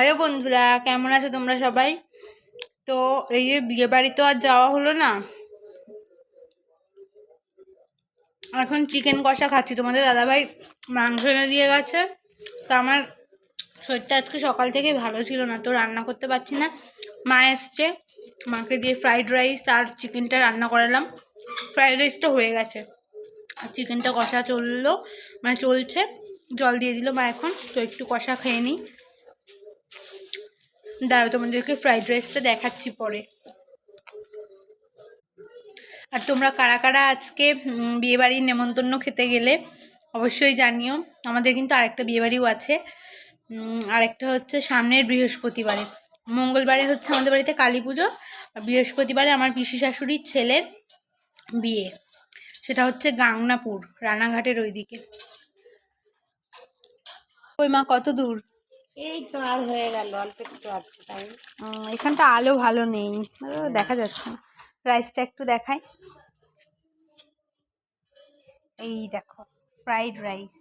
Hello বন্ধুরা, কেমন আছো তোমরা সবাই? তো এই যে বিয়ে বাড়ি তো আর যাওয়া হলো না, এখন চিকেন কষা খাচ্ছি। তোমাদের দাদাভাই মাংস এনে দিয়ে গেছে। তো আমার শরীরটা আজকে সকাল থেকে ভালো ছিল না, তো রান্না করতে পারছি না। মা এসছে, মাকে দিয়ে ফ্রাইড রাইস আর চিকেনটা রান্না করালাম। ফ্রাইড রাইসটা হয়ে গেছে আর চিকেনটা কষা চলছে। জল দিয়ে দিল মা এখন, তো একটু কষা খেয়ে নিই। দাঁড়াও, তোমাদেরকে ফ্রাইড রাইসটা দেখাচ্ছি পরে। আর তোমরা কারা কারা আজকে বিয়েবাড়ির নেমন্তন্ন খেতে গেলে অবশ্যই জানিও। আমাদের কিন্তু আরেকটা বিয়েবাড়িও আছে, আরেকটা হচ্ছে সামনের বৃহস্পতিবারে। মঙ্গলবারে হচ্ছে আমাদের বাড়িতে কালী পুজো, আর বৃহস্পতিবারে আমার পিসি শাশুড়ির ছেলের বিয়ে। সেটা হচ্ছে গাংনাপুর, রানাঘাটের ওইদিকে। ওই মা কত দূর? এই তো আর হয়ে গেল, অল্প একটু আছে তাই। এখানটা আলো ভালো নেই, দেখা যাচ্ছে না। রাইসটা একটু দেখাই, এই দেখো ফ্রাইড রাইস।